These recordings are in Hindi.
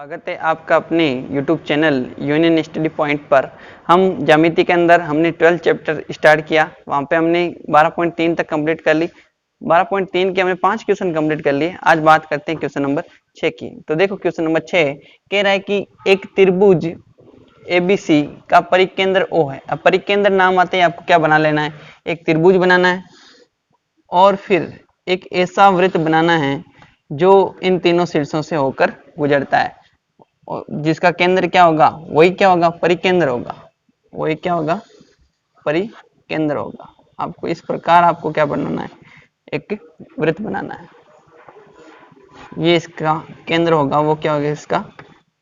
स्वागत है आपका अपने YouTube channel union study point पर। हम ज्यामिति के अंदर हमने 12 चैप्टर स्टार्ट किया, वहाँ पे हमने 12.3 तक कंप्लीट कर ली। 12.3 के हमने 5 क्वेश्चन कंप्लीट कर लिए। आज बात करते हैं क्वेश्चन नंबर 6 की। तो देखो क्वेश्चन नंबर 6 कह रहा है कि एक त्रिभुज ABC का परिकेंद्र O है। अब परिकेंद्र नाम आते ही आपको क्या बना लेना है, एक त्रिभुज बनाना है और फिर एक ऐसा वृत्त बनाना है जो इन तीनों शीर्षों से होकर गुजरता है, और जिसका केंद्र क्या होगा, वही क्या होगा, परिकेंद्र होगा। वही क्या होगा, परिकेंद्र होगा। आपको इस प्रकार आपको क्या बनाना है, एक वृत्त बनाना है। ये इसका केंद्र होगा, वो क्या हो गया, इसका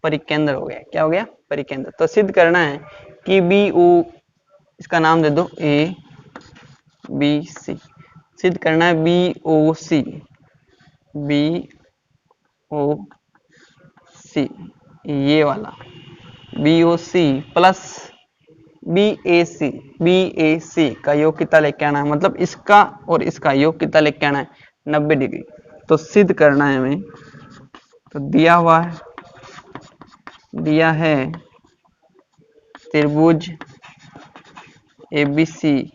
परिकेंद्र हो गया। क्या हो गया, परिकेंद्र। तो सिद्ध करना है कि BO, इसका नाम दे दो ABC। सिद्ध करना है BOC ये वाला BOC प्लस BAC का योग कितना लेके आना है, मतलब इसका और इसका योग कितना लेके आना है, 90 डिग्री। तो सिद्ध करना है हमें। तो दिया है त्रिभुज ABC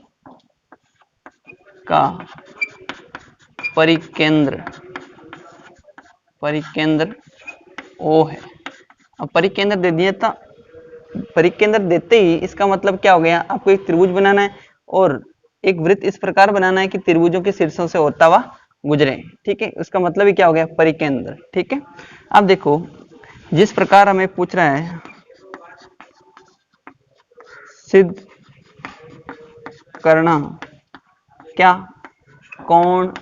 का परिकेंद्र O है। अब परिकेंद्र दे दिया था, परिकेंद्र देते ही इसका मतलब क्या हो गया, आपको एक त्रिभुज बनाना है और एक वृत्त इस प्रकार बनाना है कि त्रिभुजों के शीर्षों से होता हुआ गुजरे। ठीक है, उसका मतलब ही क्या हो गया, परिकेंद्र। ठीक है, अब देखो जिस प्रकार हमें पूछ रहा है, सिद्ध करना क्या, कोण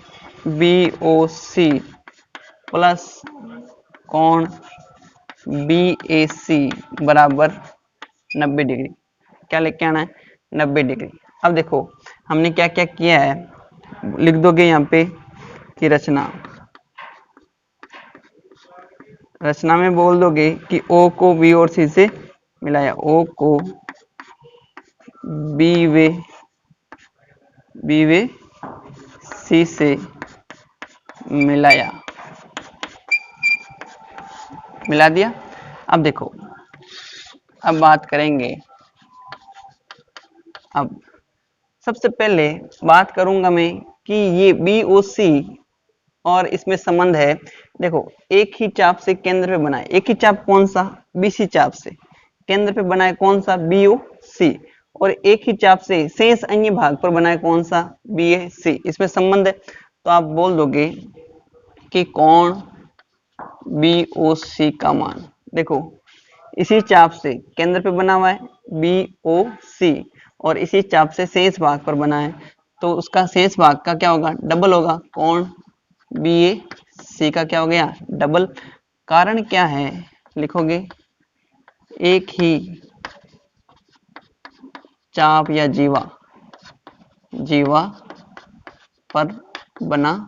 BOC प्लस कोण BAC बराबर 90 डिग्री। क्या लेके आना है, 90 डिग्री। अब देखो हमने क्या क्या किया है, लिख दोगे यहाँ पे कि रचना में बोल दोगे कि O को B और C से मिलाया, O को B वे C से मिला दिया। अब देखो, अब बात करेंगे। अब सबसे पहले बात करूंगा मैं कि ये BOC और इसमें संबंध है। देखो एक ही चाप से केंद्र पे बना है, एक ही चाप कौन सा, BC चाप से केंद्र पे बना है कौन सा, BOC, और एक ही चाप से शेष अन्य भाग पर बना है कौन सा, BAC। इसमें संबंध है। तो आप बोल दोगे कि कोण BOC का मान, देखो इसी चाप से केंद्र पे बना हुआ है BOC और इसी चाप से शेष भाग पर बना है, तो उसका शेष भाग का क्या होगा, डबल होगा। कोण BAC का क्या हो गया, डबल। कारण क्या है, लिखोगे एक ही चाप या जीवा पर बना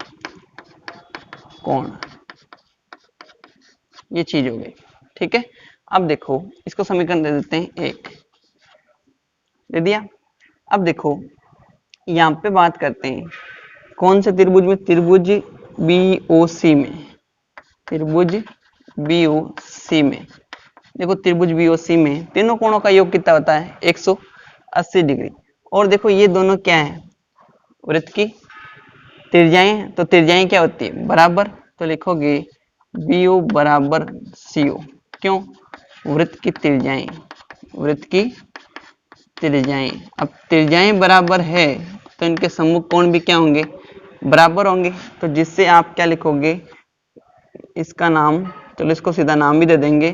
कोण, ये चीज हो गई। ठीक है, अब देखो इसको समीकरण दे देते हैं, एक दे दिया। अब देखो यहाँ पे बात करते हैं कौन से त्रिभुज में, त्रिभुज BOC में, त्रिभुज BOC में। देखो त्रिभुज BOC में तीनों कोणों का योग कितना होता है, 180 डिग्री। और देखो ये दोनों क्या है, वृत्त की त्रिज्याएं। तो त्रिज्याएं क्या होती है, बराबर। तो लिखोगे BO बराबर CO। क्यों, वृत्त की त्रिज्याएं। अब त्रिज्याएं बराबर है तो इनके सम्मुख कोण भी क्या होंगे, बराबर होंगे। तो जिससे आप क्या लिखोगे, इसका नाम, चलो इसको सीधा नाम भी दे देंगे।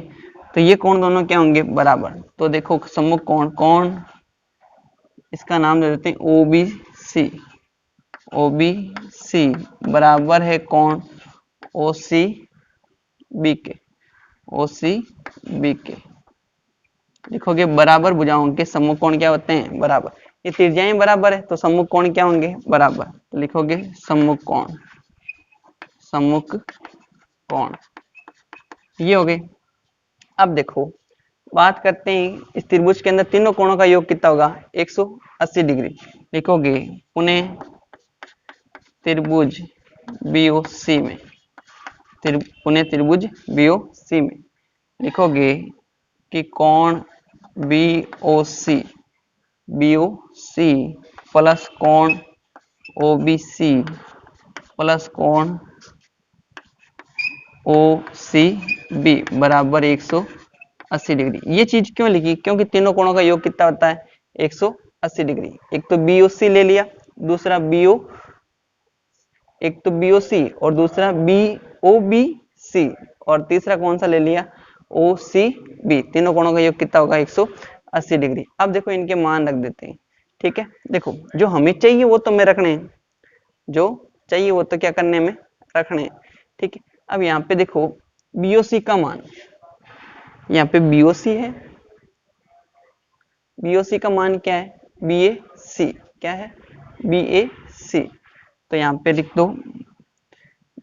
तो ये कोण दोनों क्या होंगे, बराबर। तो देखो सम्मुख कोण, इसका नाम दे देते हैं OBC बराबर है कोण OCB के। लिखोगे बराबर भुजाओं के सम्मुख कोण क्या होते हैं, बराबर। ये त्रिज्याएं बराबर है तो सम्मुख कोण क्या होंगे, बराबर। तो लिखोगे सम्मुख कोण, ये हो गए। अब देखो बात करते हैं इस त्रिभुज के अंदर तीनों कोणों का योग कितना होगा, 180 डिग्री। लिखोगे पुनः त्रिभुज BOC में, लिखोगे कि कोण BOC प्लस कोण OBC प्लस कोण OCB बराबर 180 डिग्री। ये चीज क्यों लिखी? क्योंकि तीनों कोणों का योग कितना होता है? 180 डिग्री। एक तो BOC ले लिया, दूसरा एक तो BOC और दूसरा BOBC और तीसरा कौन सा ले लिया? OCB। तीनों कोणों का योग कितना होगा? 180 डिग्री। अब देखो इनके मान रख देते हैं। ठीक है, देखो जो हमें चाहिए वो तो में रखने हैं, जो चाहिए वो तो क्या करने में रखने हैं। ठीक है, अब यहाँ पे देखो BOC का मान, यहाँ पे BOC है, BOC का मान क्या है? BAC। क्या है? BAC। तो यहाँ पे लिख दो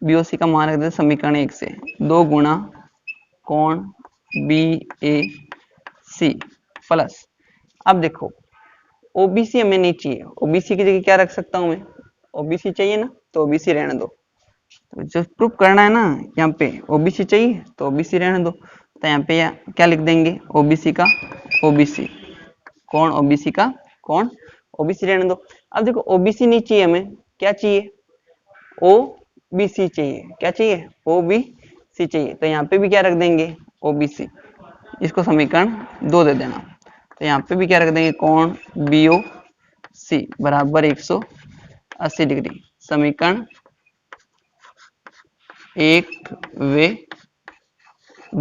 BOC का मान रख दे समीकरण 1 से 2 गुणा कोण BAC प्लस, अब देखो OBC हमें नहीं चाहिए, OBC की जगह क्या रख सकता हूं मैं? OBC चाहिए ना, तो OBC रहने दो। तो जो प्रूफ करना है ना, यहाँ पे OBC चाहिए तो OBC रहने दो। तो यहाँ पे क्या लिख देंगे? OBC का OBC, कोण OBC का कोण OBC रहने दो। अब देखो OBC नहीं चाहिए हमें, क्या चाहिए? OBC चाहिए। क्या चाहिए? OBC चाहिए। तो यहाँ पे भी क्या रख देंगे? OBC। इसको समीकरण 2 दे देना। तो यहाँ पे भी क्या रख देंगे? कोण BOC बराबर 180 डिग्री। समीकरण 1 व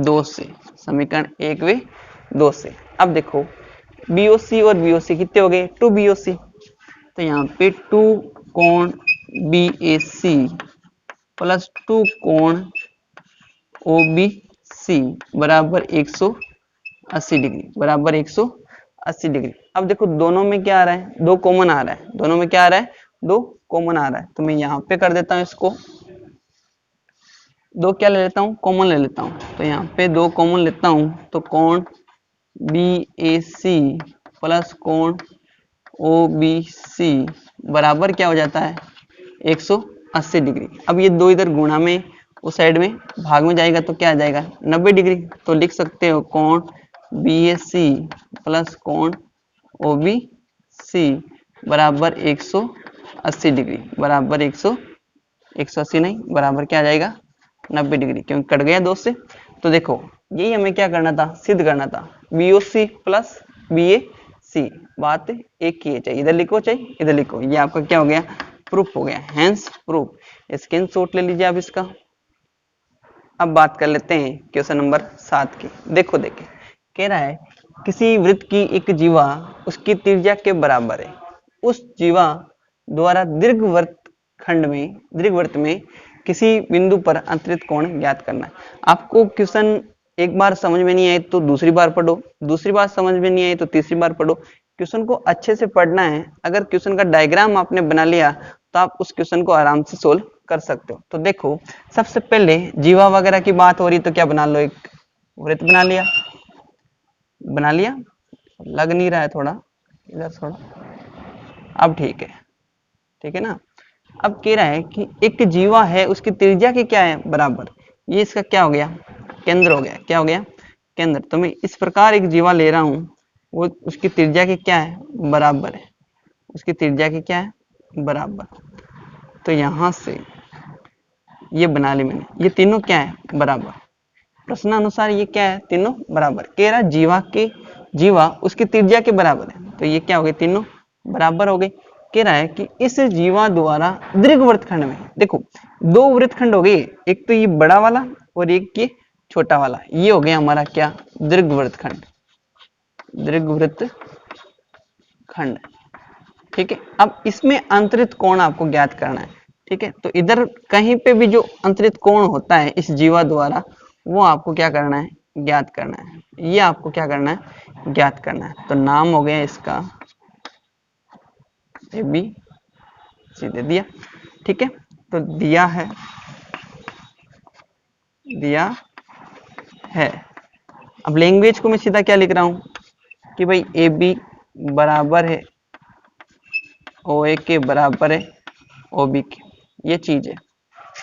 2 से, समीकरण 1 व 2 से। अब देखो BOC और BOC कितने हो गए? 2 BOC। तो यहाँ पे 2 कोण BAC प्लस 2 कोण OBC बराबर 180 डिग्री, बराबर 180 डिग्री। अब देखो दोनों में क्या आ रहा है? 2 कॉमन आ रहा है। दोनों में क्या आ रहा है? 2 कॉमन आ रहा है। तो मैं यहाँ पे कर देता हूँ इसको, 2 क्या ले लेता हूँ? कॉमन ले लेता हूँ। तो यहाँ पे 2 कॉमन लेता हूँ तो कोण BAC प्लस कोण OBC बराबर क्या हो जाता है? 180 डिग्री। अब ये 2 इधर गुणा में उस साइड में भाग में जाएगा तो क्या आ जाएगा? 90 डिग्री। तो लिख सकते हो कोण BAC प्लस कोण OBC बराबर 180 डिग्री, बराबर 180 नहीं, बराबर क्या आ जाएगा? 90 डिग्री, क्योंकि कट गया 2 से। तो देखो यही हमें क्या करना था? सिद्ध करना था। BOC प्लस BAC, बात एक ही है, चाहे इधर लिखो चाहे इधर लिखो। ये आपका क्या हो गया? प्रूफ हो गया। Hence proof. स्क्रीनशॉट ले लीजिए आप इसका। अब बात कर लेते हैं क्वेश्चन नंबर 7 की। देखो देखे, कह रहा है किसी वृत्त की एक जीवा उसकी त्रिज्या के बराबर है। उस जीवा द्वारा दीर्घवृत्त में किसी बिंदु पर अंतरित कोण ज्ञात करना है। आपको क्वेश्चन एक बार समझ में नहीं आए तो दूसरी बार पढ़ो, दूसरी बार समझ में नहीं आए तो तीसरी बार पढ़ो। क्वेश्चन को अच्छे से पढ़ना है। अगर क्वेश्चन का डायग्राम आपने बना लिया तो आप उस क्वेश्चन को आराम से सोल्व कर सकते हो। तो देखो सबसे पहले जीवा वगैरह की बात हो रही तो क्या बना लो? एक वृत्त बना लिया, बना लिया। लग नहीं रहा है, थोड़ा इधर थोड़ा, अब ठीक है, ठीक है ना। अब कह रहा है कि एक जीवा है, उसकी त्रिज्या के क्या है? बराबर। ये इसका क्या हो गया? केंद्र हो गया। क्या हो गया? केंद्र। तो मैं इस प्रकार एक जीवा ले रहा हूं, वो उसकी त्रिज्या के क्या है? बराबर है। उसकी त्रिज्या के क्या है? बराबर। तो यहां से ये बना ली मैंने, ये तीनों क्या है? बराबर। प्रश्नानुसार ये क्या है? तीनों बराबर। कह रहा जीवा उसकी त्रिज्या के बराबर है, तो ये क्या हो गए? तीनों बराबर हो गए। कह रहा है कि इस जीवा द्वारा दीर्घवृत्तखंड में, देखो 2 वृत्तखंड हो गए, एक तो ये बड़ा वाला और एक ये छोटा वाला। ये हो गया हमारा क्या? दीर्घवृत्तखंड, दीर्घवृत्तखंड। ठीक है, अब इसमें अंतरित कोण आपको ज्ञात करना है। ठीक है, तो इधर कहीं पे भी जो अंतरित कोण होता है इस जीवा द्वारा, वो आपको क्या करना है? ज्ञात करना है। ये आपको क्या करना है? ज्ञात करना है। तो नाम हो गया इसका ABC दे दिया। ठीक है, तो दिया है। अब लैंग्वेज को मैं सीधा क्या लिख रहा हूं कि भाई AB बराबर है OA के, बराबर है OB के। ये चीज है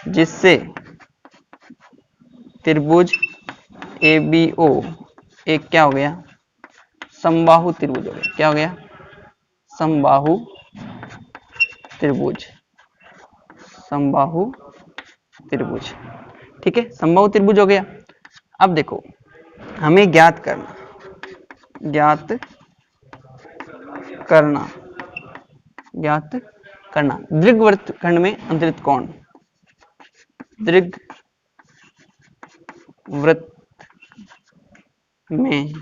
जिससे त्रिभुज ए बी ओ एक क्या हो गया, समबाहु त्रिभुज हो गया। क्या हो गया, समबाहु त्रिभुज, समबाहु त्रिभुज। ठीक है, समबाहु त्रिभुज हो गया। अब देखो हमें ज्ञात करना, ज्ञात करना, ज्ञात करना दीर्घवृत्त खंड में अंतरित कोण, दीर्घवृत्त में,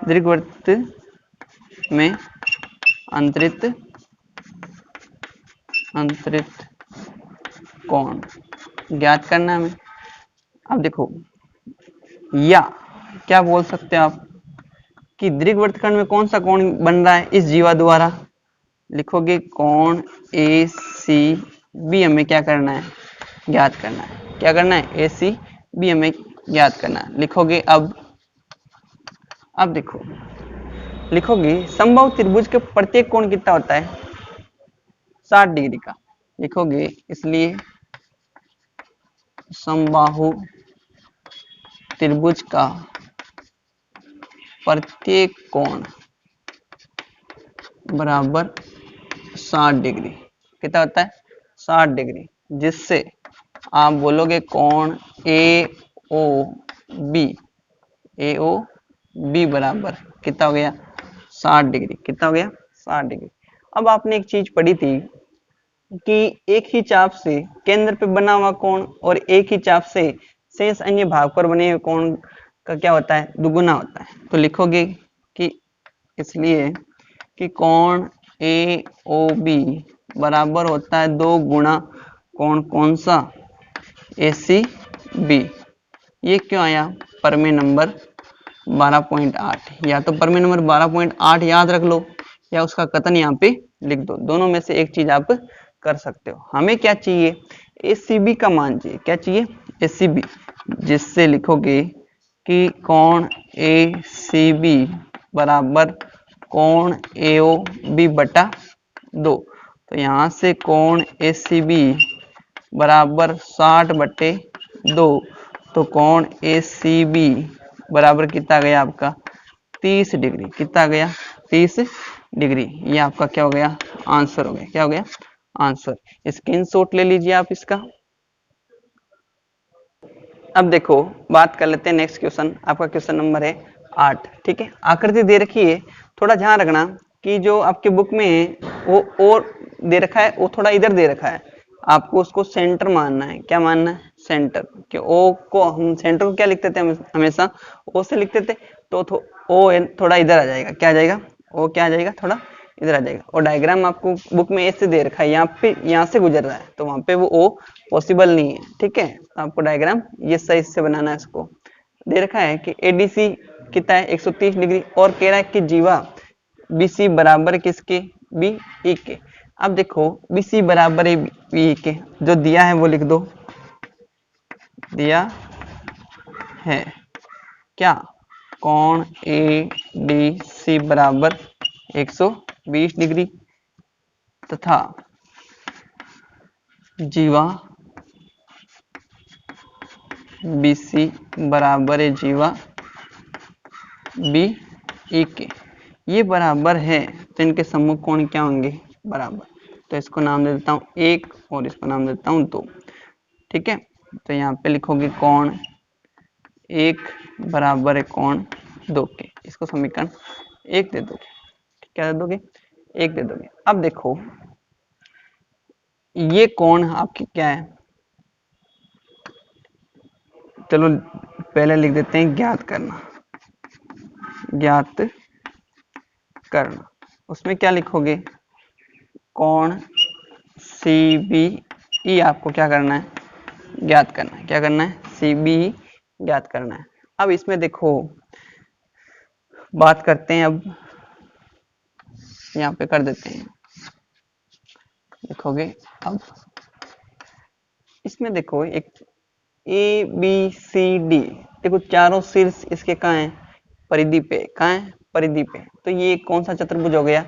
दीर्घवृत्त में अंतरित अंतरित कोण ज्ञात करना है हमें। अब देखो या क्या बोल सकते हैं आप कि दीर्घवृत्त खंड में कौन सा कोण बन रहा है इस जीवा द्वारा, लिखोगे कोण ए सी बी हमें क्या करना है, ज्ञात करना है। क्या करना है, ए सी बी हमें ज्ञात करना है। लिखोगे अब देखो लिखोगे समबाहु त्रिभुज के प्रत्येक कोण कितना होता है, 60 डिग्री का। लिखोगे इसलिए समबाहु त्रिभुज का प्रत्येक कोण बराबर 60 डिग्री। कितना होता है, 60 डिग्री, जिससे आप बोलोगे कोण ए ओ बी, ए ओ बी बराबर कितना हो गया, 60 डिग्री। कितना हो गया, 60 डिग्री। अब आपने एक चीज पढ़ी थी कि एक ही चाप से केंद्र पे बना हुआ कोण और एक ही चाप से शेष अन्य भाग पर बने हुए कोण का क्या होता है, दुगुना होता है। तो लिखोगे कि इसलिए कि कोण ए ओ बी बराबर होता है 2 गुणा कोण कौन सा, ए सी बी। ये क्यों आया, प्रमेय नंबर 12.8, या तो प्रमेय नंबर 12.8 याद रख लो या उसका कथन यहाँ पे लिख दो, दोनों में से एक चीज आप कर सकते हो। हमें क्या चाहिए, एसीबी का मान चाहिए। क्या चाहिए, एसीबी, जिससे लिखोगे कि कोण ए सी बी बराबर कोण ए ओ बी बटा 2। तो यहाँ से कोण ए सी बी बराबर 60 बटे 2, तो कोण ए सी बी बराबर कितना गया आपका, 30 डिग्री। कितना गया, 30 डिग्री। ये आपका क्या हो गया, आंसर हो गया। क्या हो गया, आंसर। स्क्रीनशॉट ले लीजिए आप इसका। अब देखो बात कर लेते हैं नेक्स्ट क्वेश्चन। आपका क्वेश्चन नंबर है 8। ठीक है, आकृति दे रखी है, थोड़ा ध्यान रखना कि जो आपके बुक में है वो और दे रखा है, वो थोड़ा इधर दे रखा है, आपको उसको सेंटर मानना है। क्या मानना है, सेंटर। कि ओ को हम सेंटर को क्या लिखते थे, हमेशा ओ से लिखते थे, तो ओ थोड़ा इधर आ जाएगा। क्या आ जाएगा, ओ क्या आ जाएगा, थोड़ा इधर आ जाएगा। और डायग्राम आपको बुक में ऐसे दे रखा है, यहाँ पे यहाँ से गुजर रहा है, तो वहां पे वो ओ पॉसिबल नहीं है। ठीक है, तो आपको डायग्राम ये सही से बनाना है। इसको दे रखा है कि एडीसी कितना है, 130 डिग्री, और कह रहा है कि जीवा बीसी बराबर किसके, बी ई के। अब देखो बीसी बराबर है बी ई के, जो दिया है वो लिख दो, दिया है क्या, कोण ए डी सी बराबर 120 डिग्री तथा जीवा बीसी बराबर है जीवा बी ई के। ये बराबर है, तो इनके सम्मुख कोण क्या होंगे, बराबर। तो इसको नाम दे देता हूं 1 और इसको नाम दे देता हूं 2। ठीक है, तो यहाँ पे लिखोगे कोण 1 बराबर है कोण 2 के। इसको समीकरण 1 दे दोगे। क्या दे दोगे, 1 दे दोगे। अब देखो ये कोण आपकी क्या है, चलो पहले लिख देते हैं ज्ञात करना, ज्ञात करना। उसमें क्या लिखोगे, कोण सी बी ई आपको क्या करना है, ज्ञात करना है। क्या करना है, सी बी ज्ञात करना है। अब इसमें देखो बात करते हैं, अब यहाँ पे कर देते हैं, लिखोगे। अब इसमें देखो एक ए बी सी डी, देखो चारों शीर्ष इसके कहाँ हैं, परिधि पे। कहाँ है, परिधि पे। तो ये कौन सा चतुर्भुज हो गया,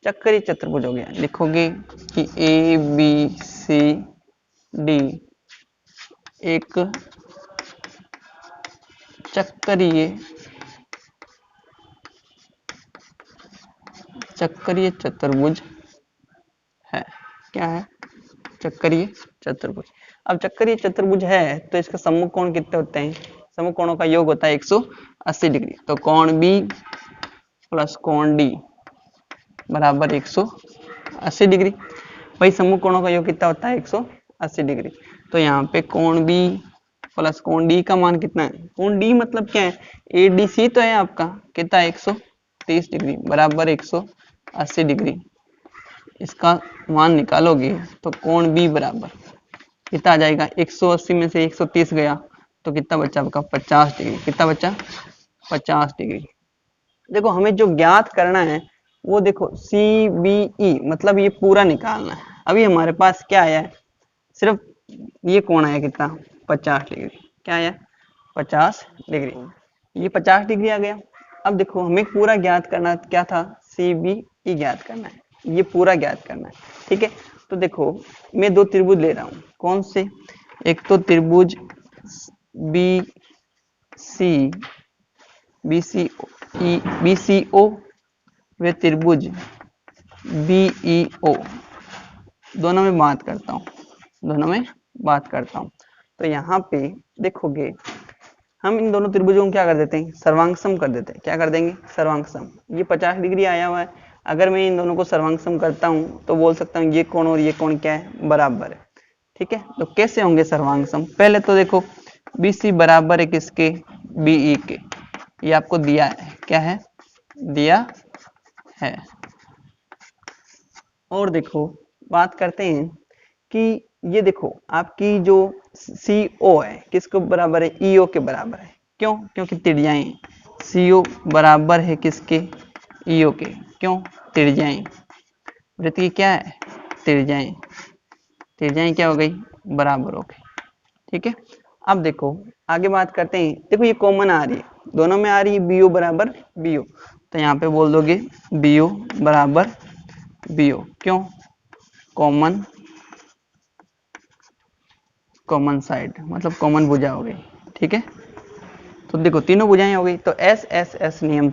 चक्रीय चतुर्भुज हो गया। लिखोगे कि ए बी सी डी एक चक्रीय चतुर्भुज है। क्या है? चक्रीय चतुर्भुज। अब चक्रीय चतुर्भुज है तो इसका सम्मुख कोण कितने होते हैं? सम्मुख कोणों का योग होता है 180 डिग्री। तो कोण बी प्लस कोण डी बराबर 180 डिग्री। भाई सम्मुख कोणों का योग कितना होता है? 180 डिग्री। तो यहाँ पे कोण बी प्लस कोण डी का मान कितना है? कोण डी मतलब क्या है? एडीसी तो है आपका, कितना है? 130 डिग्री बराबर 180 डिग्री। इसका मान निकालोगे तो कोण बी बराबर कितना आ जाएगा? 180 में से 130 गया तो कितना बचा आपका? 50 डिग्री। कितना बचा? 50 डिग्री। देखो हमें जो ज्ञात करना है वो देखो CBE मतलब ये पूरा निकालना है। अभी हमारे पास क्या आया है? सिर्फ ये कोण आया कितना? 50 डिग्री। क्या आया? 50 डिग्री। ये 50 डिग्री आ गया। अब देखो हमें पूरा ज्ञात करना क्या था? CBE ज्ञात करना है, ये पूरा ज्ञात करना है। ठीक है, तो देखो मैं दो त्रिभुज ले रहा हूँ। कौन से? एक तो त्रिभुज BCO व त्रिभुज BEO। दोनों में बात करता हूँ। तो यहाँ पे देखोगे हम इन दोनों त्रिभुजों को क्या कर देते हैं? सर्वांग सम कर देते हैं। क्या कर देंगे? सर्वांग सम। ये 50 डिग्री आया हुआ है, अगर मैं इन दोनों को सर्वांग सम करता हूँ तो बोल सकता हूँ ये कोण और ये कोण क्या है? बराबर है। ठीक है, तो कैसे होंगे सर्वांग सम? पहले तो देखो BC बराबर है किसके? BE के। ये आपको दिया है। क्या है? दिया है। और देखो बात करते हैं कि ये देखो आपकी जो CO है किसके बराबर है? EO के बराबर है। क्यों? क्योंकि त्रिज्याएं। CO बराबर है किसके? EO के। क्यों? त्रिज्याएं। वृत्त की क्या है? त्रिज्याएं। त्रिज्याएं क्या हो गई? बराबर हो गई। ठीक है, अब देखो आगे बात करते हैं। देखो ये कॉमन आ रही है, दोनों में आ रही है BO बराबर BO। तो यहाँ पे बोल दोगे BO बराबर BO। क्यों? कॉमन साइड मतलब कॉमन भुजा हो गई। ठीक है, तो देखो तीनों भुजाएं हो गई। तो SSS नियम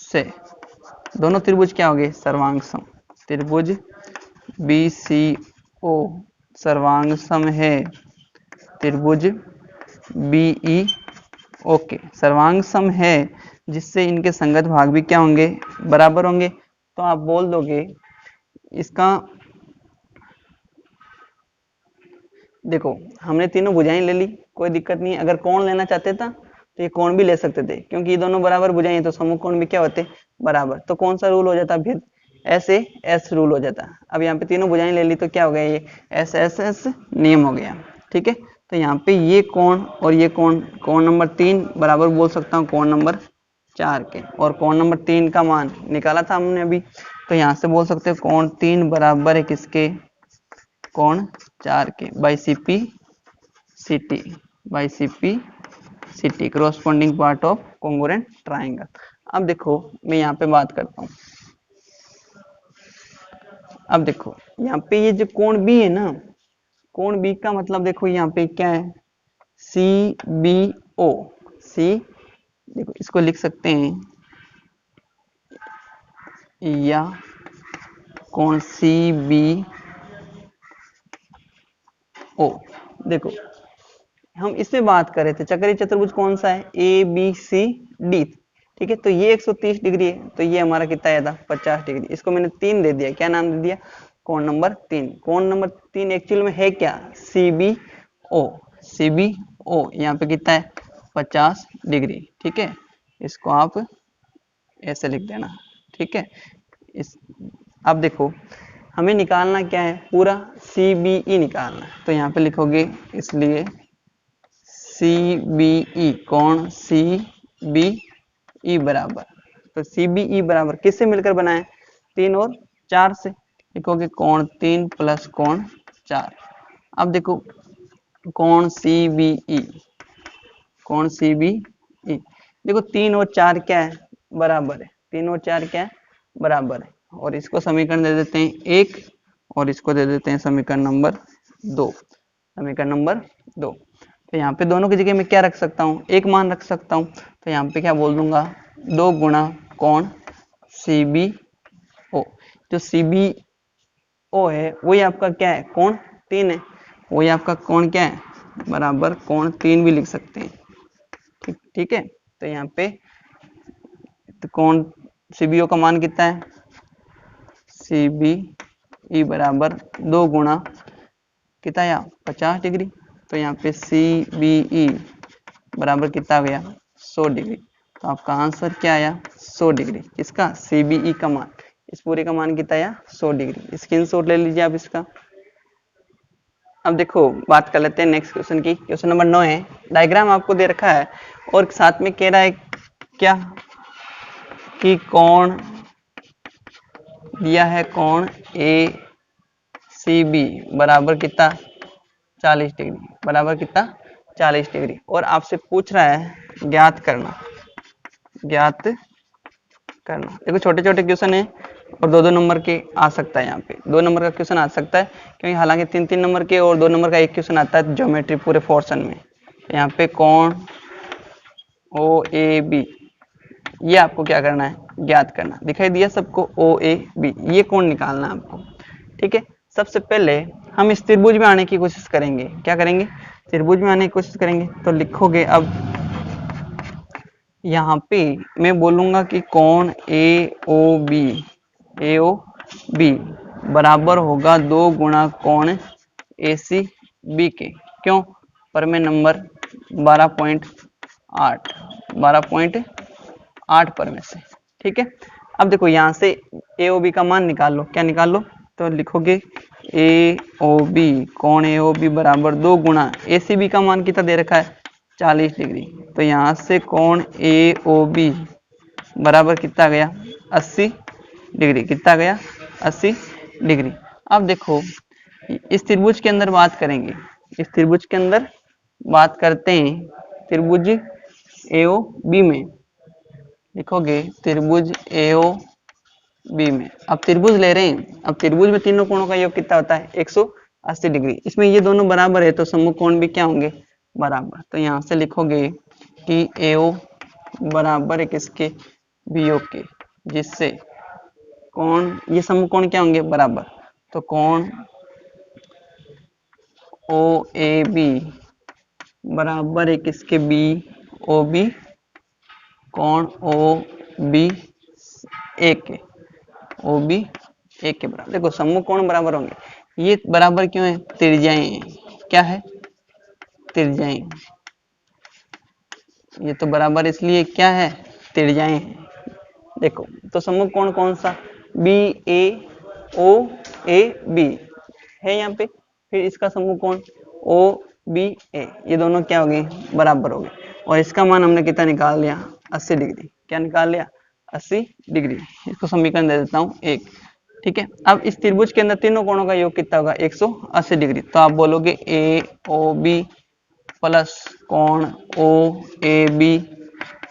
से दोनों त्रिभुज क्या हो गए? सर्वांग सम। त्रिभुज BCO सर्वांग सम है त्रिभुज BEO के। सर्वांग सम है जिससे इनके संगत भाग भी क्या होंगे? बराबर होंगे। तो आप बोल दोगे इसका, देखो हमने तीनों भुजाएं ले ली, कोई दिक्कत नहीं है। अगर कोण लेना चाहते था तो ये कोण भी ले सकते थे, क्योंकि ये दोनों बराबर भुजाएं तो सम्मुख कोण भी क्या होते? बराबर। तो कौन सा रूल हो जाता? फिर SAS रूल हो जाता। अब यहाँ पे तीनों भुजाएं ले ली तो क्या हो गया? ये SSS नियम हो गया। ठीक है, तो यहाँ पे ये कोण और ये कोण, कोण नंबर 3 बराबर बोल सकता हूँ कोण नंबर 4 के। और कोण नंबर 3 का मान निकाला था हमने अभी, तो यहाँ से बोल सकते हैं कोण 3 बराबर है किसके? कोण 4 के। By CP corresponding part of congruent triangle. अब देखो मैं यहाँ पे बात करता हूँ। अब देखो यहाँ पे ये जो कोण B है ना, कोण B का मतलब देखो यहाँ पे क्या है? CBO। देखो इसको लिख सकते हैं या कोण CBO। देखो हम इसमें बात कर रहे थे चक्रीय चतुर्भुज कौन सा है? ABCD। ठीक है, तो ये 130 डिग्री है, तो ये हमारा कितना आया था? 50 डिग्री। इसको मैंने 3 दे दिया। क्या नाम दे दिया? कोण नंबर 3। कोण नंबर 3 एक्चुअल में है क्या? CBO यहाँ पे कितना है? 50 डिग्री। ठीक है, इसको आप ऐसे लिख देना। ठीक है, इस अब देखो हमें निकालना क्या है? पूरा CBE निकालना है। तो यहाँ पे लिखोगे इसलिए CBE कोण CBE बराबर, तो CBE बराबर किससे मिलकर बना है? 3 और 4 से। लिखोगे कोण 3 प्लस कोण 4। अब देखो कोण CBE, देखो 3 और 4 क्या है? बराबर है। 3 और 4 क्या है? बराबर है। और इसको समीकरण दे देते हैं 1 और इसको दे देते हैं समीकरण नंबर 2। समीकरण नंबर 2। तो यहाँ पे दोनों की जगह मैं क्या रख सकता हूँ, एक मान रख सकता हूँ। तो यहाँ पे क्या बोल दूंगा, 2 गुणा कोण CBO। जो CBO है वही आपका क्या है, कोण 3 है। वही आपका कोण क्या है, बराबर कोण 3 भी लिख सकते हैं। ठीक है। तो यहाँ पे तो कोण CBO का मान कितना है, CBE बराबर 2 गुणा कितना आया, 50 डिग्री। तो यहाँ पे CBE बराबर कितना आ गया, 100 डिग्री। तो आपका आंसर क्या आया, 100 डिग्री। इसका CBE का मान, इस पूरे का मान कितना आया, 100 डिग्री। स्क्रीनशॉट ले लीजिए आप इसका। अब देखो बात कर लेते हैं नेक्स्ट क्वेश्चन की। क्वेश्चन नंबर 9 है, डायग्राम आपको दे रखा है और साथ में कह रहा है क्या, कि कोण दिया है, कोण ACB बराबर कितना, 40 डिग्री, बराबर कितना, 40 डिग्री। और आपसे पूछ रहा है ज्ञात करना, ज्ञात करना। देखो छोटे छोटे क्वेश्चन है और 2-2 नंबर के आ सकता है। यहाँ पे 2 नंबर का क्वेश्चन आ सकता है, क्योंकि हालांकि 3-3 नंबर के और 2 नंबर का एक क्वेश्चन आता है ज्योमेट्री पूरे पोर्शन में। यहाँ पे कोण OAB ये आपको क्या करना है, ज्ञात करना। दिखाई दिया सबको, OAB ये कोण निकालना है आपको। ठीक है। सबसे पहले हम इस त्रिभुज में आने की कोशिश करेंगे। क्या करेंगे, त्रिभुज में आने की कोशिश करेंगे। तो लिखोगे, अब यहाँ पे मैं बोलूंगा कि कोण AOB बराबर होगा 2 गुणा कोण ACB के। क्यों, पर में नंबर 12.8 पर में से। ठीक है। अब देखो यहाँ से AOB का मान निकाल लो। क्या निकाल लो, तो लिखोगे AOB, कोण AOB बराबर 2 गुणा ACB का मान कितना दे रखा है, 40 डिग्री। तो यहाँ से कोण AOB बराबर कितना गया, 80 डिग्री। कितना गया, 80 डिग्री। अब देखो इस त्रिभुज के अंदर बात करेंगे, इस त्रिभुज के अंदर बात करते हैं। त्रिभुज AOB में लिखोगे, त्रिभुज AOB में, अब त्रिभुज ले रहे हैं। अब त्रिभुज में तीनों कोणों का योग कितना होता है, 180 डिग्री। इसमें ये दोनों बराबर है तो सम्मुख कोण भी क्या होंगे, बराबर। तो यहाँ से लिखोगे कि AO बराबर है किसके, BO के, जिससे कोण, ये सम्मुख कोण क्या होंगे, बराबर। तो कोण OAB बराबर है किसके, BOB, कोण OBA के, OBA के बराबर। देखो सम्मुख कोण बराबर होंगे, ये बराबर क्यों है, त्रिज्याएं हैं। क्या है, त्रिज्याएं। ये तो बराबर इसलिए क्या है, त्रिज्याएं हैं। देखो तो सम्मुख कोण कौन सा, BAOAB है यहाँ पे। फिर इसका सम्मुख कोण OBA, ये दोनों क्या हो गए, बराबर हो गए। और इसका मान हमने कितना निकाल लिया, 80 डिग्री। क्या निकाल लिया, 80 डिग्री। इसको समीकरण दे देता हूँ 1। ठीक है। अब इस त्रिभुज के अंदर तीनों कोणों का योग कितना होगा, 180 डिग्री। तो आप बोलोगे AOB प्लस कोण OAB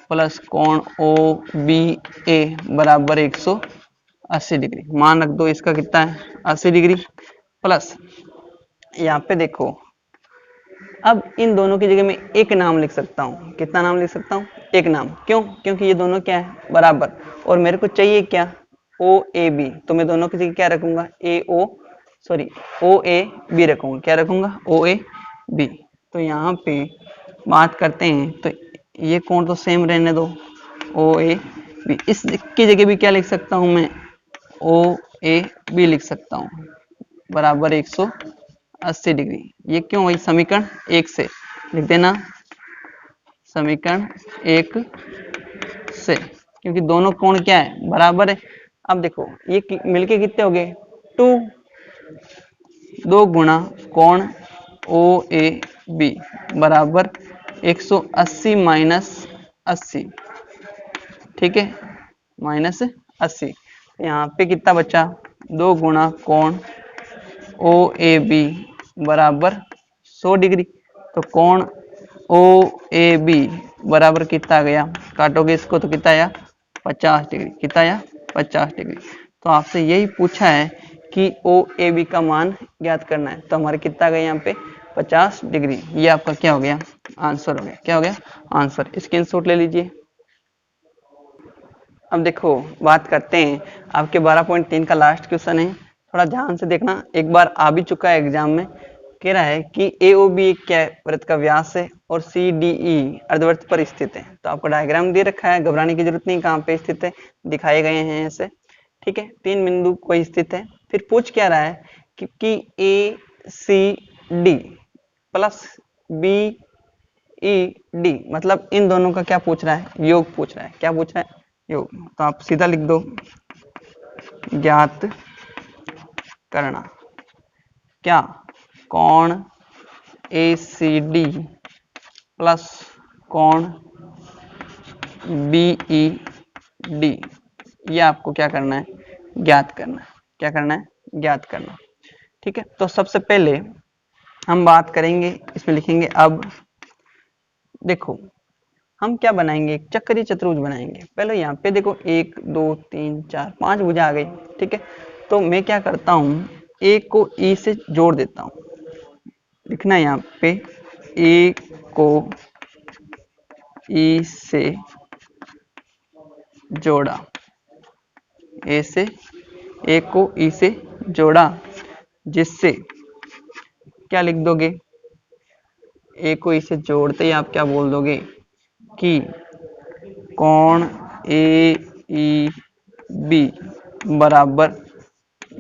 प्लस कोण OBA बराबर 180 डिग्री। मान रख दो इसका कितना है, 80 डिग्री। प्लस यहाँ पे देखो, अब इन दोनों की जगह में एक नाम लिख सकता हूँ। कितना नाम लिख सकता हूँ, एक नाम। क्यों, क्योंकि ये दोनों क्या है, बराबर। और मेरे को चाहिए क्या, OAB। तो मैं दोनों की जगह क्या रखूंगा, OAB रखूंगा। क्या रखूंगा, OAB। तो यहाँ पे बात करते हैं, तो ये कोण तो सेम रहने दो, OAB। इसकी जगह भी क्या लिख सकता हूँ मैं, OAB लिख सकता हूँ, बराबर 180 डिग्री। ये क्यों, वही समीकरण 1 से लिख देना, समीकरण 1 से, क्योंकि दोनों कोण क्या है, बराबर है। अब देखो ये मिलके कितने हो गए, 2 गुणा कोण OAB बराबर 180 माइनस 80। ठीक है, माइनस 80। यहाँ पे कितना बचा, 2 गुणा कोण OAB बराबर 100 डिग्री। तो कोण OAB बराबर कितना आ गया, काटोगे इसको तो कितना आया, 50 डिग्री। कितना आया, 50 डिग्री। तो आपसे यही पूछा है कि OAB का मान ज्ञात करना है। तो हमारे कितना गया यहाँ पे, 50 डिग्री। ये आपका क्या हो गया, आंसर हो गया। क्या हो गया, आंसर। स्क्रीनशॉट ले लीजिए। अब देखो बात करते हैं आपके 12.3 का लास्ट क्वेश्चन है, थोड़ा ध्यान से देखना, एक बार आ भी चुका है एग्जाम में। कह रहा है कि AOB क्या है, वृत्त का व्यास है, और CDE अर्धवृत्त पर स्थित है। तो आपको डायग्राम दे रखा है, घबराने की जरूरत नहीं, कहाँ पे स्थित है दिखाए गए हैं ऐसे, ठीक है। 3 बिंदु कोई स्थित है। फिर पूछ क्या रहा है कि ACD प्लस BED, मतलब इन दोनों का क्या पूछ रहा है, योग पूछ रहा है। क्या पूछ रहा है, योग। तो आप सीधा लिख दो ज्ञात करना क्या, कोण ACD प्लस कोण BED, ये आपको क्या करना है, ज्ञात करना है। क्या करना है, ज्ञात करना, ठीक है। तो सबसे पहले हम बात करेंगे, इसमें लिखेंगे अब देखो हम क्या बनाएंगे, एक चक्रीय चतुर्भुज बनाएंगे। पहले यहाँ पे देखो 1 2 3 4 5 भुजा आ गई, ठीक है। तो मैं क्या करता हूँ, ए को ई से जोड़ देता हूँ। लिखना है यहाँ पे ए को ई से जोड़ा, ए से ए को ई से जोड़ा, जिससे क्या लिख दोगे, ए को ई से जोड़ते ही आप क्या बोल दोगे कि कोण AEB बराबर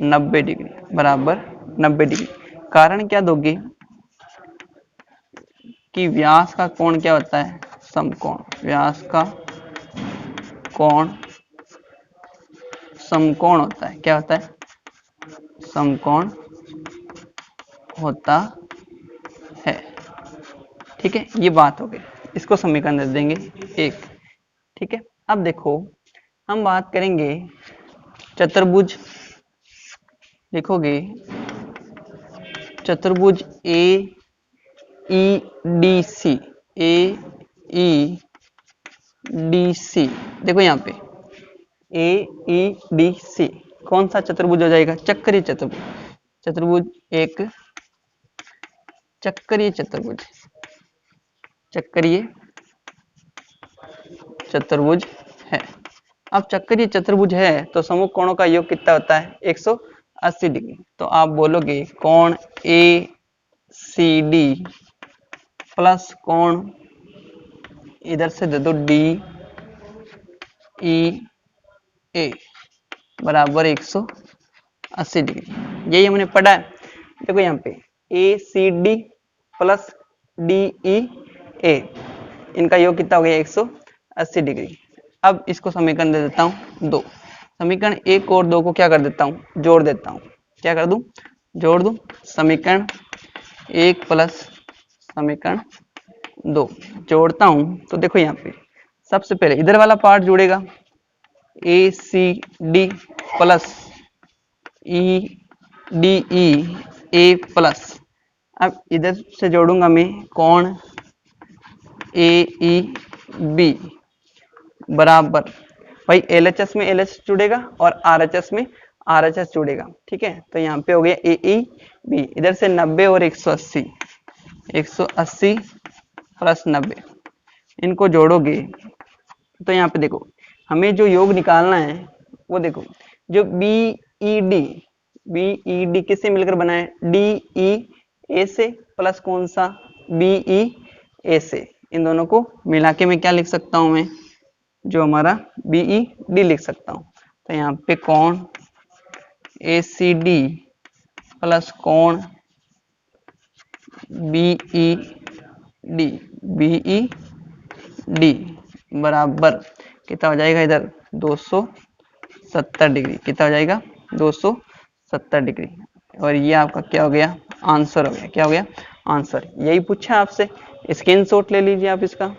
90 डिग्री, बराबर 90 डिग्री। कारण क्या दोगे कि व्यास का कोण क्या होता है, समकोण। व्यास का कोण समकोण होता है। क्या होता है, समकोण होता है, ठीक है। ये बात हो गई, इसको समीकरण दे देंगे 1, ठीक है। अब देखो हम बात करेंगे चतुर्भुज, लिखोगे चतुर्भुज AEDC, AEDC। देखो यहाँ पे AEDC कौन सा चतुर्भुज हो जाएगा, चक्रीय चतुर्भुज। चतुर्भुज एक चक्रीय चतुर्भुज, चक्रीय चतुर्भुज है। अब चक्रीय चतुर्भुज है तो समूह कोणों का योग कितना होता है, 180 डिग्री। तो आप बोलोगे कोण ACD प्लस कोण, इधर से दे दो DEA बराबर 180 डिग्री। यही हमने पढ़ा है। देखो यहाँ पे ACD प्लस DEA, इनका योग कितना हो गया, 180 डिग्री। अब इसको समीकरण दे देता हूँ 2। समीकरण 1 और 2 को क्या कर देता हूँ, जोड़ देता हूँ। क्या कर दूं, जोड़ दूं। समीकरण 1 प्लस समीकरण 2 जोड़ता हूँ। तो देखो यहाँ पे सबसे पहले इधर वाला पार्ट जुड़ेगा, ACD प्लस EDEA प्लस, अब इधर से जोड़ूंगा मैं कोण AEB बराबर, भाई LHS में LHS जुड़ेगा और RHS में RHS जुड़ेगा, ठीक है। तो यहाँ पे हो गया AEB, इधर से 90 और 180, 180 प्लस 90, इनको जोड़ोगे तो यहाँ पे देखो हमें जो योग निकालना है वो देखो, जो BED किससे मिलकर बना है, DEA से प्लस कौन सा, BEA से। इन दोनों को मिला के मैं क्या लिख सकता हूँ, मैं जो हमारा BED लिख सकता हूँ। तो यहाँ पे कोण ACD प्लस कोण BED बराबर कितना हो जाएगा, इधर 270 डिग्री। कितना हो जाएगा, 270 डिग्री। और ये आपका क्या हो गया, आंसर हो गया। क्या हो गया, आंसर। यही पूछा आपसे, स्क्रीनशॉट ले लीजिए आप इसका।